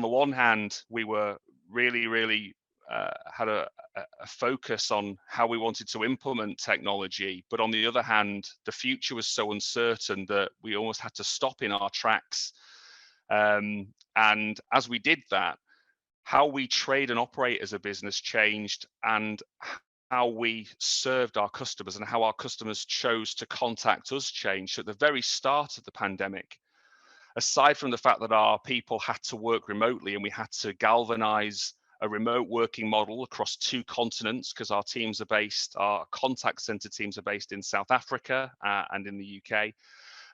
the one hand, we were really had a focus on how we wanted to implement technology. But on the other hand, the future was so uncertain that we almost had to stop in our tracks. And as we did that, how we trade and operate as a business changed, and how we served our customers and how our customers chose to contact us changed. So at the very start of the pandemic, aside from the fact that our people had to work remotely and we had to galvanize a remote working model across 2 continents, because our contact center teams are based in South Africa and in the UK,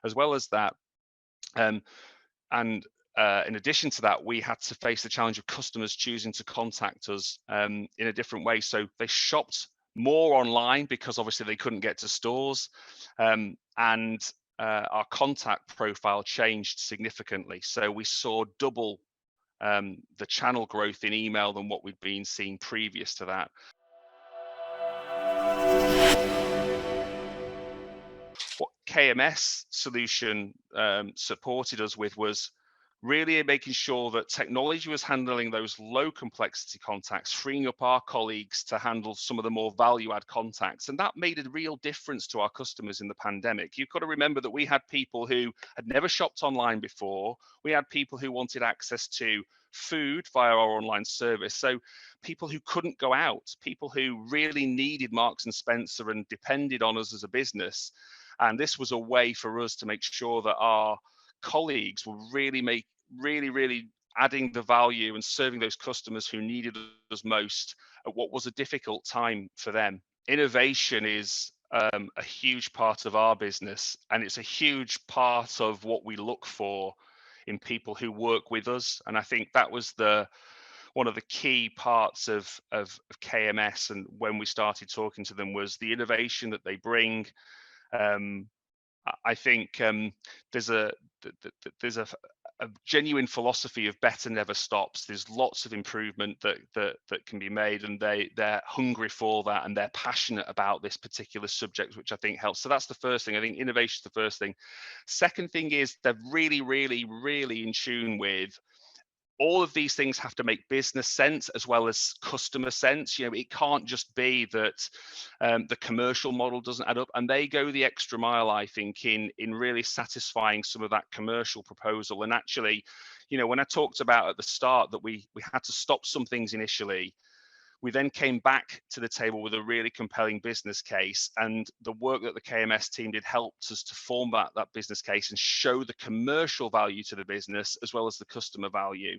as well as that. In addition to that, we had to face the challenge of customers choosing to contact us in a different way. So they shopped more online because obviously they couldn't get to stores, and our contact profile changed significantly. So we saw double the channel growth in email than what we'd been seeing previous to that. What KMS solution supported us with was really making sure that technology was handling those low complexity contacts, freeing up our colleagues to handle some of the more value add contacts. And that made a real difference to our customers in the pandemic. You've got to remember that we had people who had never shopped online before. We had people who wanted access to food via our online service. So people who couldn't go out, people who really needed Marks and Spencer and depended on us as a business. And this was a way for us to make sure that our colleagues were really adding the value and serving those customers who needed us most at what was a difficult time for them. Innovation is a huge part of our business, and it's a huge part of what we look for in people who work with us. And I think that was one of the key parts of KMS, and when we started talking to them, was the innovation that they bring. I think there's a genuine philosophy of better never stops. There's lots of improvement that can be made, and they're hungry for that, and they're passionate about this particular subject, which I think helps. So that's the first thing. I think innovation is the first thing. Second thing is they're really in tune with all of these things. Have to make business sense as well as customer sense. It can't just be that the commercial model doesn't add up, and they go the extra mile, I think, in really satisfying some of that commercial proposal. And actually, when I talked about at the start that we had to stop some things initially, we then came back to the table with a really compelling business case, and the work that the KMS team did helped us to form that business case and show the commercial value to the business as well as the customer value.